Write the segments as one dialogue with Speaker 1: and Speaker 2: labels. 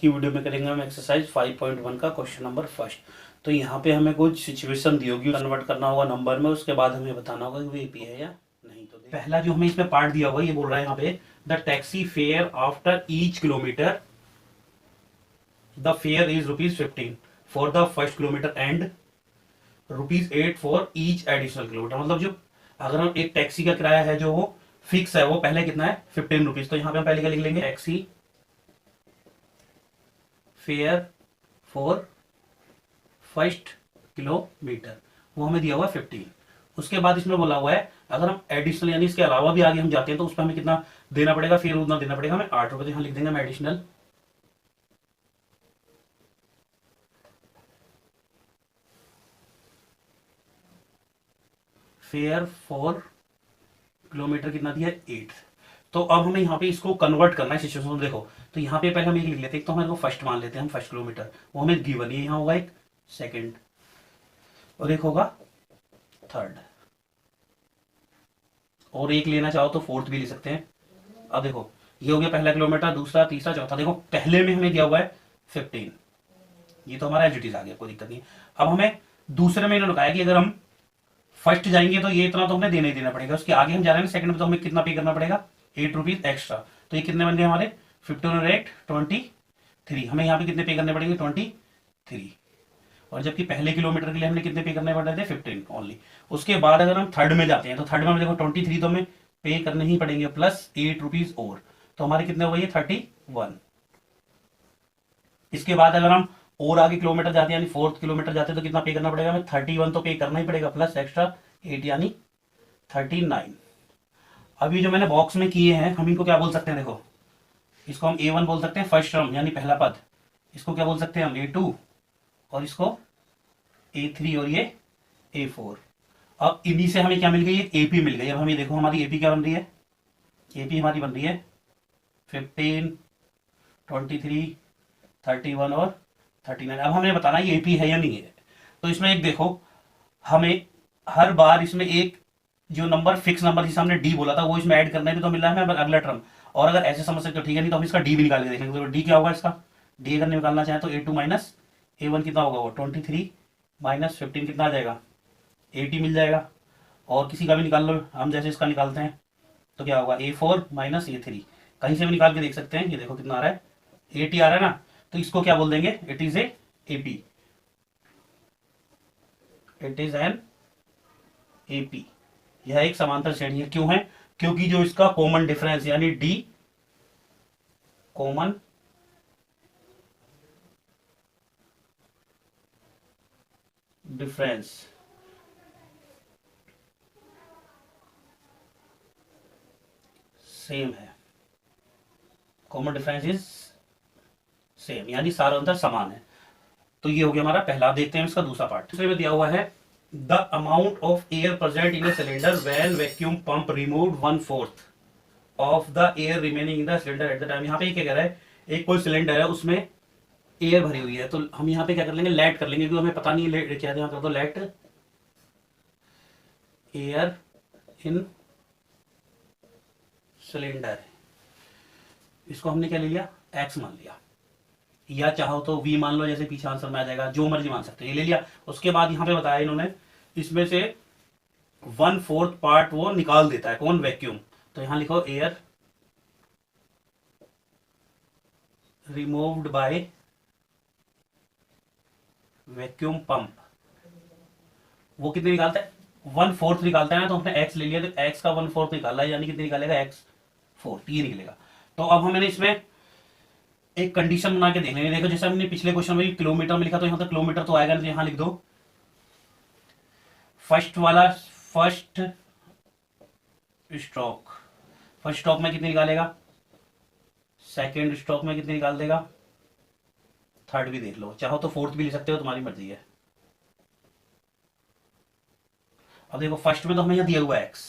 Speaker 1: की वीडियो में करेंगे हम एक्सरसाइज 5.1 का क्वेश्चन नंबर फर्स्ट। तो यहाँ पे हमें कुछ सिचुएशन दी होगी, कन्वर्ट करना होगा नंबर में, उसके बाद हमें बताना होगा कि वो एपी है या नहीं। तो पहला जो हमें इसमें पार्ट दिया हुआ है, ये बोल रहा है यहाँ पे the taxi fare after each kilometre the fair is ₹15 for the first kilometre and ₹8 for each additional kilometre. मतलब जो अगर हम एक टैक्सी का किराया है जो वो फिक्स है, वो पहले कितना है ₹15। तो यहाँ पे हम पहले क्या लिख लेंगे, taxi fare for first kilometre, वो हमें दिया हुआ है 15। उसके बाद इसमें बोला हुआ है अगर हम एडिशनल यानी इसके अलावा भी आगे हम जाते हैं तो उस पर हमें कितना देना पड़ेगा, फिर उतना देना पड़ेगा हमें ₹8। तो यहाँ लिख देंगे हम एडिशनल फेयर फॉर किलोमीटर कितना दिया है 8। तो अब हमें यहाँ पे इसको कन्वर्ट करना है सिचुएशन। देखो तो यहाँ पे पहले हम एक लिख लेते हैं, तो हमें फर्स्ट मान लेते हैं, हम फर्स्ट किलोमीटर वो हमें गिवन है, यहाँ होगा एक सेकंड और एक होगा थर्ड, और एक लेना चाहो तो फोर्थ भी ले सकते हैं। अब देखो ये हो गया पहला किलोमीटर, दूसरा, तीसरा, चौथा। देखो पहले में हमें दिया हुआ है 15, ये तो हमारा एज आ गया, कोई दिक्कत नहीं। अब हमें दूसरे में इन्होंने कहा है कि अगर हम फर्स्ट जाएंगे तो ये इतना तो हमें देना ही देना पड़ेगा, उसके आगे हम जा रहे हैं सेकंड में तो हमें कितना पे करना पड़ेगा, ₹8 एक्स्ट्रा। तो ये कितने बन गए हमारे 15 और 8 23। हमें यहाँ पे कितने पे करने पड़ेंगे 23, और जबकि पहले किलोमीटर के लिए हमने कितने पे करने पड़ रहे थे 15 ओनली। उसके बाद अगर हम थर्ड में जाते हैं तो थर्ड में हमें देखो 23 तो हमें पे करने ही पड़ेंगे प्लस ₹8 और, तो हमारे कितने हो गए 31। इसके बाद अगर हम और आगे किलोमीटर जाते हैं यानी फोर्थ किलोमीटर जाते हैं तो कितना पे करना पड़ेगा हमें 31 तो पे करना ही पड़ेगा प्लस एक्स्ट्रा 8 यानी 39। अब ये जो मैंने बॉक्स में किए हैं हम इनको क्या बोल सकते हैं, देखो इसको हम A1 बोल सकते हैं फर्स्ट टर्म यानी पहला पद, इसको क्या बोल सकते हैं हम A2, और इसको A3 और ये A4। अब इन्हीं से हमें क्या मिल गई, एक AP मिल गई। अब हमें देखो हमारी AP क्या बन रही है, AP हमारी बन रही है 15 23 31 और 39। अब हमें बताना ये AP है या नहीं है। तो इसमें एक देखो हमें हर बार इसमें एक जो नंबर फिक्स नंबर जिसे हमने D बोला था वो इसमें ऐड करने में तो मिल रहा है हमें अगला टर्म। और अगर ऐसे समझ सकते हो ठीक है, नहीं तो हम इसका D भी निकाल के देखेंगे। तो D क्या होगा इसका, D अगर निकालना चाहें तो A2 माइनस A1 कितना होगा, वो 23 माइनस 15 कितना आ जाएगा 80 मिल जाएगा। और किसी का भी निकाल लो, हम जैसे इसका निकालते हैं तो क्या होगा A4 माइनस A3, कहीं से भी निकाल के देख सकते हैं। ये देखो कितना आ रहा है 80 आ रहा है ना, तो इसको क्या बोल देंगे, it is a AP, it is an AP। यह एक समांतर श्रेणी है, क्यों है, क्योंकि जो इसका कॉमन डिफरेंस यानी D कॉमन डिफरेंस सेम है, कॉमन डिफरेंस इज सेम यानी सारा अंतर समान है। तो ये हो गया हमारा पहला। आप देखते हैं इसका दूसरा पार्ट। दूसरे में दिया हुआ है the amount of air present in a cylinder when vacuum pump removed 1/4 of the air remaining in the cylinder at the time. यहाँ पे क्या कह रहा है, एक कोई सिलेंडर है उसमें एयर भरी हुई है, तो हम यहाँ पे क्या कर लेंगे, लेट कर लेंगे, क्योंकि हमें पता नहीं है क्या यहाँ कर दो, लेट एयर इन सिलेंडर, इसको हमने क्या ले लिया एक्स मान लिया, या चाहो तो V मान लो, जैसे पीछे आंसर में आ जाएगा, जो मर्जी मान सकते हैं, ये ले लिया। उसके बाद यहाँ पे बताया इन्होंने इसमें से 1/4 पार्ट वो निकाल देता है, कौन, वैक्यूम। तो यहाँ लिखो air removed by vacuum pump, वो कितने निकालता है 1/4 निकालता है ना, तो हमने एक्स ले लिया, तो एक्स का 1/4 निकाला है यानी कितने निकालेगा x4, ये निकलेगा। तो अब हमने इसमें एक कंडीशन बना के देख लेंगे। देखो जैसे हमने पिछले क्वेश्चन में किलोमीटर में लिखा, तो यहां तक किलोमीटर तो आएगा नहीं, तो यहां लिख दो फर्स्ट वाला, फर्स्ट स्ट्रोक, फर्स्ट स्ट्रोक में कितने निकालेगा, सेकंड स्ट्रोक में कितने निकाल देगा, थर्ड भी देख लो, चाहो तो फोर्थ भी ले सकते हो, तुम्हारी मर्जी है। अब देखो फर्स्ट में तो हमें यहां दिया हुआ एक्स,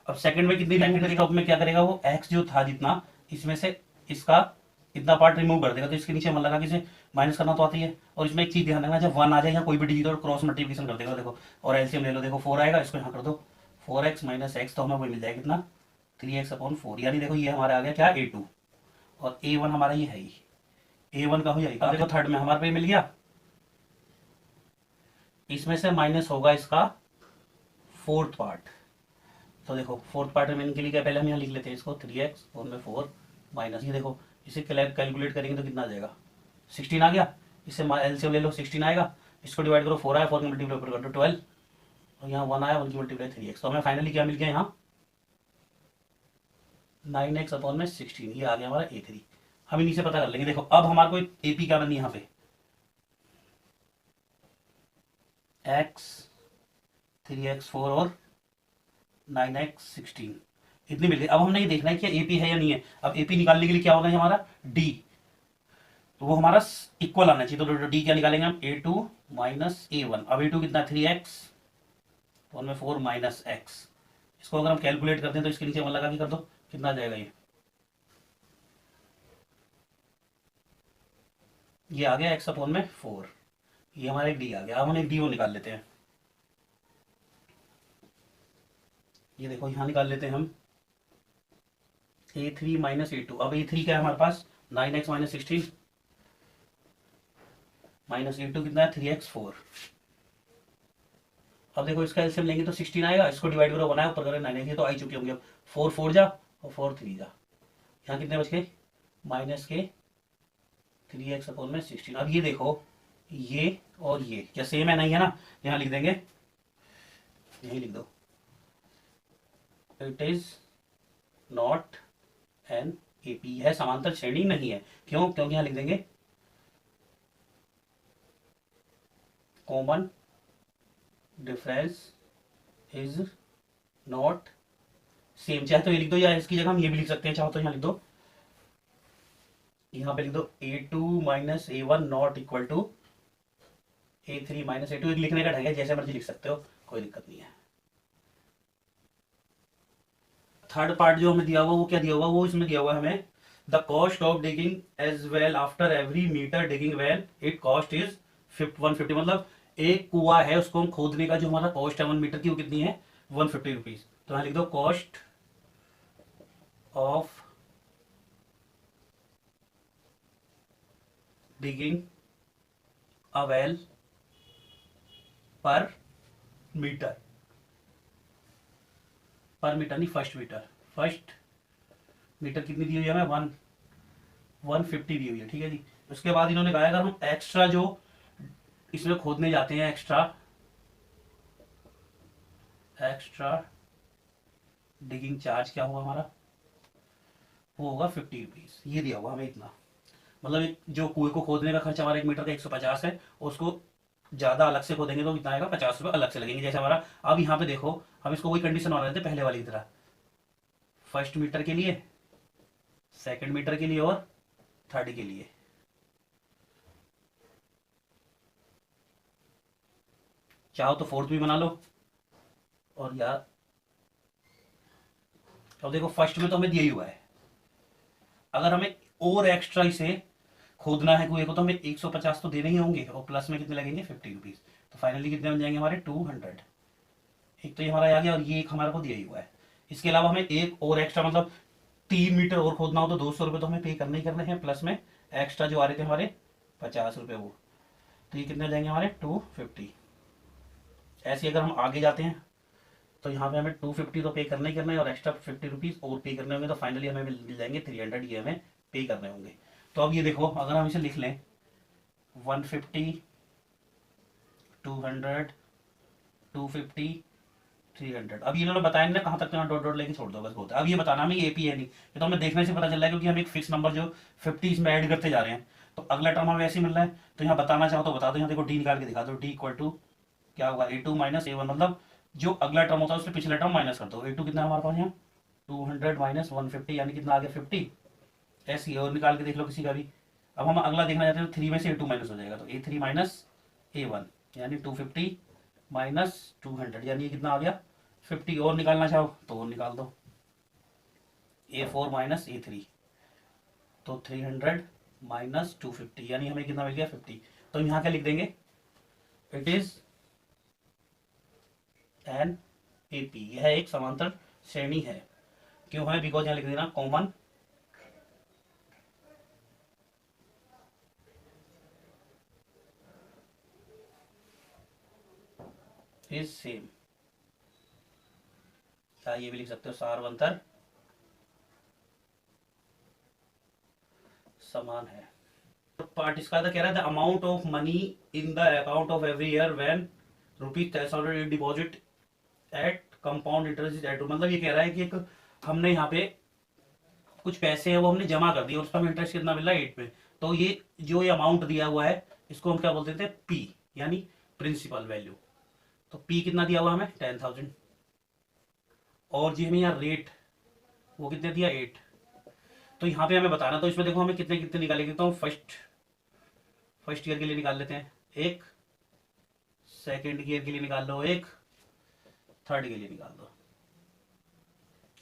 Speaker 1: अब सेकंड में कितनी, सेकंड स्ट्रोक में क्या करेगा वो एक्स जो था जितना, इसमें से इसका इतना पार्ट रिमूव कर देगा, तो इसके नीचे मन लगा कि इसे माइनस करना तो आती है। और इसमें एक चीज ध्यान रखना, जब 1 आ जाए या कोई भी डिजिट और क्रॉस मल्टीप्लिकेशन कर देगा, देखो और एलसीएम ले लो, देखो 4 आएगा, इसको यहाँ कर दो 4x माइनस एक्स, तो हमें वही मिल जाएगा कितना 3x/4, यानी देखो ये हमारा आ गया क्या A2, और A1 हमारा ये है ही A1 का हो जाएगा। देखो थर्ड में हमारे पे मिल गया, इसमें से माइनस होगा इसका फोर्थ पार्ट। तो देखो फोर्थ पार्ट रिमेनिंग के लिए क्या, पहले हम यहाँ लिख लेते हैं इसको 3x और में 4 माइनस, ये देखो इसे कैलकुलेट करेंगे तो कितना आ जाएगा 16 आ गया। इससे एलसीएम ले लो 16 आएगा, इसको डिवाइड करो 4 आया, 4 की मल्टीप्लाई करो 12 और यहाँ 1 आया, 1 की मल्टीप्लाई 3x। तो हमें फाइनली क्या मिल गया यहाँ 9x अपॉन में 16, ये आ गया हमारा A3। हम इन्हीं से पता कर लेंगे। देखो अब हमारे को AP क्या बनी यहाँ पे x 3x4 और 9x16 इतनी मिल गई। अब हमने ये देखना है कि AP है या नहीं है। अब AP निकालने के लिए क्या होना है हमारा D, तो वो हमारा इक्वल आना चाहिए। तो D क्या निकालेंगे हम A2 माइनस A1। अब A2 कितना 3x और में 4 माइनस x, इसको अगर हम कैलकुलेट करते हैं तो इसके नीचे 1 लगा के कर दो, कितना आ जाएगा ये आ गया x अपॉन में 4, ये हमारा एक D आ गया। अब हम एक D वो निकाल लेते हैं, ये देखो यहाँ निकाल लेते हैं हम A3 माइनस A2। अब A3 क्या है हमारे पास 9x माइनस 16 माइनस A2 कितना है 3x4। अब देखो इसका एलसीएम लेंगे तो 16 आएगा, इसको डिवाइड करो 1 आया, ऊपर करें 9 है तो आई चुके होंगे। अब 4 4 जा और 4 3 जा, यहाँ कितने बच गए माइनस के 3x अपॉन में 16। अब ये देखो ये और ये क्या सेम है नहीं है ना, यहाँ लिख देंगे, यही लिख दो it is not an AP, है समांतर श्रेणी नहीं है। क्यों, क्योंकि यहाँ लिख देंगे common difference is not same. चाहे तो ये लिख दो या इसकी जगह हम ये भी लिख सकते हैं, चाहो तो यहाँ लिख दो, यहाँ पे लिख दो A2 minus A1 not equal to A3 minus A2। एक लिखने का ढंग है, जैसे मर्जी लिख सकते हो, कोई दिक्कत नहीं है। थर्ड पार्ट जो हमें दिया हुआ वो क्या दिया हुआ, वो इसमें दिया हुआ हमें the cost of digging as well after every metre digging well it cost is 150। मतलब एक कुआ है उसको हम खोदने का जो हमारा कॉस्ट है 1 मीटर की, वो कितनी है 150 रुपीज। तो यहाँ लिख दो cost of digging a well पर मीटर, पर मीटर नहीं फर्स्ट मीटर, फर्स्ट मीटर कितनी दी हुई है हमें 150 दी हुई है, ठीक है जी। उसके बाद इन्होंने कहा अगर हम एक्स्ट्रा जो इसमें खोदने जाते हैं एक्स्ट्रा डिगिंग चार्ज क्या होगा हमारा, वो होगा 50 रुपीज। ये दिया हुआ हमें इतना, मतलब एक जो कुएं को खोदने का खर्च हमारा 1 मीटर का 150 है, उसको ज्यादा अलग से खोदेंगे तो कितना आएगा 50 रुपये अलग से लगेंगे जैसे हमारा। अब यहाँ पे देखो हम इसको वही कंडीशन बना देते पहले वाली की तरह, फर्स्ट मीटर के लिए, सेकंड मीटर के लिए और थर्ड के लिए। चाहो तो फोर्थ भी बना लो, और यार अब देखो फर्स्ट में तो हमें दिया ही हुआ है, अगर हमें और एक्स्ट्रा इसे खोदना है कुएं को तो हमें 150 तो देने ही होंगे, और प्लस में कितने लगेंगे 50 रुपीज। तो फाइनली कितने बन जाएंगे हमारे 200। एक तो ये हमारा आ गया और ये एक हमारे को दिया ही हुआ है। इसके अलावा हमें एक और एक्स्ट्रा मतलब 3 मीटर और खोदना हो तो 200 रुपये तो हमें पे करने ही करने हैं, प्लस में एक्स्ट्रा जो आ रहे थे हमारे 50 रुपये वो, तो ये कितने जाएंगे हमारे 250। ऐसे अगर हम आगे जाते हैं तो यहाँ पे हमें 250 तो पे करना ही करना है और एक्स्ट्रा 50 रुपीज और पे करने होंगे, तो फाइनली हमें मिल जाएंगे 300, ये हमें पे करने होंगे। तो अब ये देखो अगर हम इसे लिख लें 150 200 250 300। अब ये इन्होंने बताया ना कहाँ तक, तो यहाँ डॉट डॉट लेके छोड़ दो बस, बहुत है। अब ये बताना हमें AP है नहीं, ये तो हमें देखने से पता चल रहा है क्योंकि हम एक फिक्स नंबर जो 50 इसमें ऐड करते जा रहे हैं, तो अगला टर्म हमें ऐसे ही मिल रहा है। तो यहाँ बताना चाहो तो बता दो, यहाँ देखो D निकाल के दिखा दो, D इक्वल टू क्या होगा A2 माइनस A1, मतलब जो अगला टर्म होता है उससे पिछला टर्म माइनस कर दो। A2 कितना है हमारे पास यहाँ 200 माइनस 150 यानी कितना आ गया 50। ऐसे ही और निकाल के देख लो किसी का भी। अब हम अगला देखना चाहते हैं तो 3 में से A2 माइनस हो जाएगा, तो A3 माइनस A1 यानी 250 माइनस 200 यानी ये कितना आ गया 50। और निकालना चाहो तो और निकाल दो, A4 माइनस A3 तो 300 माइनस 250 यानी हमें कितना मिल गया 50। तो यहाँ क्या लिख देंगे इट इज एन AP, यह एक समांतर श्रेणी है। क्यों है, बिकॉज यहाँ लिख देना कॉमन इज सेम, या ये भी लिख सकते हो सार्वंतर समान है। पार्ट इसका था, कह रहा था amount of money in the account of every year when ₹10,000 deposit at compound interest is at, मतलब ये कह रहा है कि एक हमने यहाँ पे कुछ पैसे हैं वो हमने जमा कर दिए और उस पर हमें इंटरेस्ट कितना मिल रहा है 8 पे, तो ये जो ये अमाउंट दिया हुआ है इसको हम क्या बोलते थे, पी, यानी प्रिंसिपल वैल्यू। तो पी कितना दिया हुआ हमें 10,000, और जी हमें यहाँ रेट वो कितने दिया 8। तो यहाँ पे हमें बताना, तो इसमें देखो हमें कितने कितने निकालेंगे, तो फर्स्ट ईयर के लिए निकाल लेते हैं एक, सेकेंड ईयर के लिए निकाल लो एक, थर्ड के लिए निकाल दो।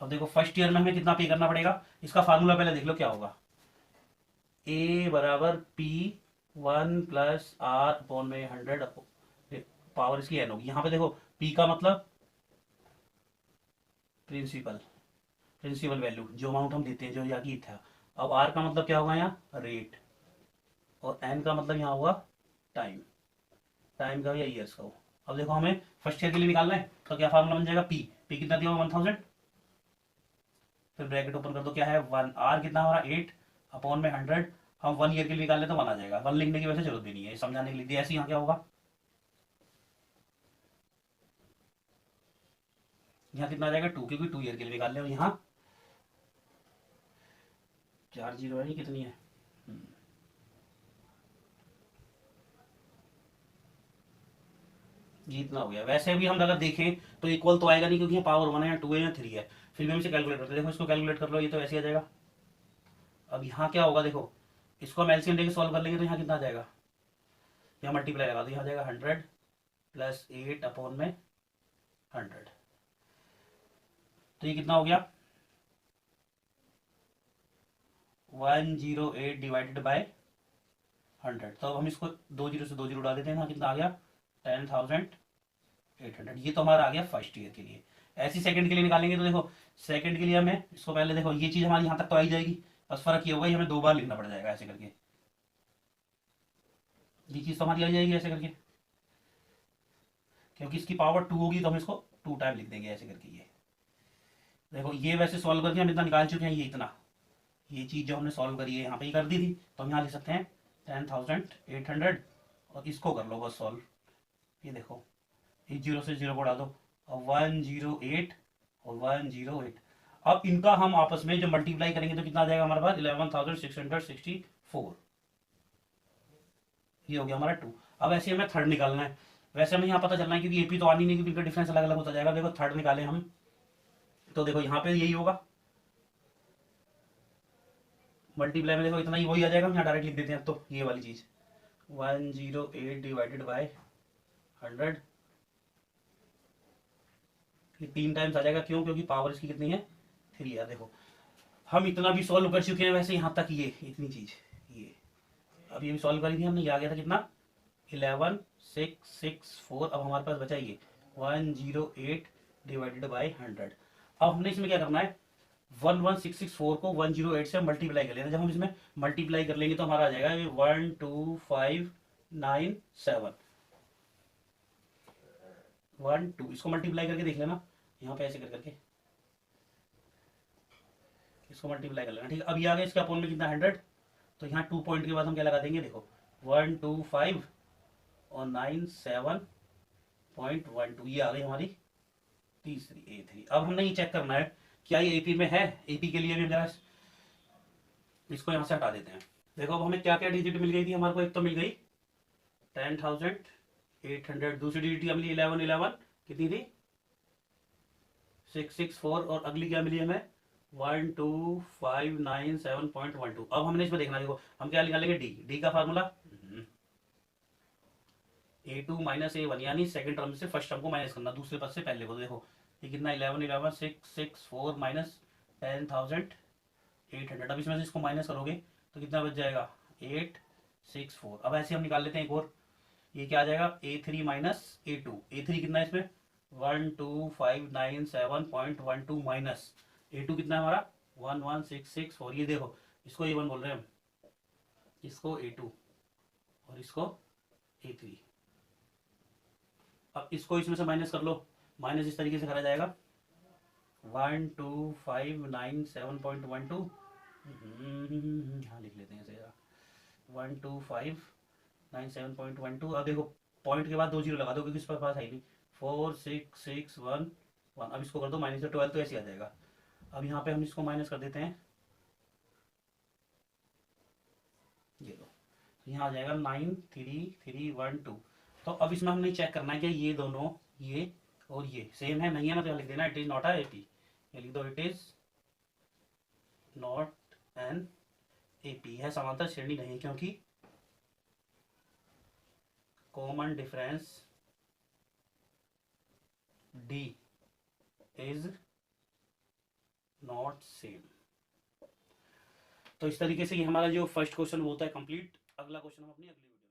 Speaker 1: अब देखो फर्स्ट ईयर में हमें कितना पे करना पड़ेगा, इसका फार्मूला पहले देख लो क्या होगा, ए बराबर पी 1+r/100, पावर इसकी एन होगी। यहाँ पे देखो पी का मतलब प्रिंसिपल वैल्यू, जो अमाउंट हम देते हैं, जो यहाँ की था। अब आर का मतलब क्या होगा यहाँ रेट, और एन का मतलब यहाँ होगा टाइम का या ईयर्स का हो। अब देखो हमें फर्स्ट ईयर के लिए निकालना है, तो क्या फार्मूला बन जाएगा, पी कितना दिया होगा 1000, फिर ब्रैकेट ओपन कर दो, क्या है 1, आर कितना हमारा 8/100, हम 1 ईयर के लिए निकाल ले तो 1 आ जाएगा, 1 लिखने की वैसे जरूरत भी नहीं है, समझाने के लिए दिया। ऐसे यहाँ क्या होगा, यहाँ कितना आ जाएगा 2, क्योंकि 2 ईयर के लिए निकाल ले, और यहाँ 4 जीरो है, कितनी है, ये इतना हो गया। वैसे भी हम अगर देखें तो इक्वल तो आएगा नहीं, क्योंकि पावर 1 है या 2 है या 3 है, फिर भी हम इसे कैलकुलेट करते हैं। देखो इसको कैलकुलेट कर लो, ये तो ऐसे आ जाएगा। अब यहाँ क्या होगा, देखो इसको हम एलसीएम लेके सॉल्व कर लेंगे, तो यहाँ कितना आ जाएगा, यहाँ मल्टीप्लाई लगा दो, यहाँ आ जाएगा 100 + 8/100, तो ये कितना हो गया 108 डिवाइडेड बाय 100। तो हम इसको 2 जीरो से 2 जीरो उड़ा देते हैं, यहाँ कितना आ गया 10,800। ये तो हमारा आ गया फर्स्ट ईयर के लिए। ऐसी सेकंड के लिए निकालेंगे, तो देखो सेकंड के लिए हमें इसको पहले देखो, ये चीज हमारी यहाँ तक तो आई जाएगी, बस फर्क ये होगा, ये हमें 2 बार लिखना पड़ जाएगा ऐसे करके, ये चीज तो हमारी आ जाएगी ऐसे करके, क्योंकि इसकी पावर 2 होगी, तो हम इसको 2 टाइम लिख देंगे ऐसे करके। ये देखो ये वैसे सॉल्व करके हम इतना निकाल चुके हैं, ये इतना, ये चीज जो हमने सॉल्व करी है यहाँ पे ही कर दी थी, तो हम यहाँ लिख सकते हैं 10,800, और इसको कर लो बस सॉल्व। ये देखो इस 0 से 0 को उड़ा दो, और 108 और 108। अब इनका हम आपस में जब मल्टीप्लाई करेंगे तो कितना आ जाएगा हमारे पास 11,664, ये हो गया हमारा 2। अब ऐसे हमें थर्ड निकालना है। वैसे हमें यहाँ पता चलना है, क्योंकि एपी तो आनी नहीं, क्योंकि इनका डिफरेंस अलग अलग होता जाएगा। देखो थर्ड निकाले हम, तो देखो यहाँ पे यही होगा, मल्टीप्लाई में देखो इतना ही वही आ जाएगा, हम यहाँ डायरेक्ट लिख देते हैं। तो ये वाली चीज 108 डिवाइडेड बाय 100, ये 3 टाइम्स आ जाएगा। क्यों, क्योंकि पावर इसकी कितनी है 3 है। देखो हम इतना भी सॉल्व कर चुके हैं वैसे यहाँ तक, ये इतनी चीज, ये अब ये भी सॉल्व करी थी हमने, ये आ गया था कितना 11,664। अब हमारे पास बचा ये 108 डिवाइडेड बाय 100। अब हमने इसमें क्या करना है, 11,664 को 108 से मल्टीप्लाई कर लेना। जब हम इसमें मल्टीप्लाई कर लेंगे तो हमारा आ जाएगा 12597 12, इसको मल्टीप्लाई करके देख लेना, यहाँ पे ऐसे कर करके इसको मल्टीप्लाई कर लेना, ठीक है। अब ये आ गया इसके अपोन में कितना 100, तो यहाँ 2 पॉइंट के बाद हम क्या लगा देंगे, देखो 125 और 97.12, ये आ गई हमारी तीसरी A3। अब हमने ये चेक करना है क्या ये एपी में है। एपी के लिए भी जरा इसको यहाँ से हटा देते हैं। देखो अब हमें क्या क्या डिजिट मिल गई थी हमारे को, एक तो मिल गई 10,800, दूसरी डिजिट क्या मिली 1111, कितनी थी 664, और अगली क्या मिली हमें 12597.12। अब हमने इसमें देखना, देखो हम क्या निकालेंगे डी का फार्मूला A2 - A1, यानी सेकंड टर्म से फर्स्ट टर्म को माइनस करना, दूसरे पद से पहले को। देखो ये कितना 1111 664 माइनस 10,800। अब इसमें से इसको माइनस करोगे तो कितना बच जाएगा 864। अब ऐसे हम निकाल लेते हैं एक और, ये क्या आ जाएगा A3 - A2। A3 कितना है इसमें 12597.12 माइनस A2 कितना है हमारा 11664। ये देखो इसको A1 बोल रहे हैं हम, इसको A2 और इसको A3। अब इसको इसमें से माइनस कर लो, माइनस इस तरीके से करा जाएगा 1259.7.12, हाँ लिख लेते हैं इसे, 1259.7.12। अब देखो पॉइंट के बाद 2 जीरो लगा दो क्योंकि इस पर पास है ही नहीं, 46611। अब इसको कर दो माइनस 12 तो ऐसे आ जाएगा। अब यहाँ पे हम इसको माइनस कर देते हैं, ये लो, तो यहाँ आ जाएगा 93312। तो अब इसमें हमने चेक करना है कि ये दोनों, ये और ये सेम है नहीं है ना, तो यहाँ लिख देना it is not a AP, ये लिख दो it is not an AP, है समांतर श्रेणी नहीं, क्योंकि common difference D is not same. तो इस तरीके से ये हमारा जो फर्स्ट क्वेश्चन वो होता है कंप्लीट। अगला क्वेश्चन हम अपनी अगली वीडियो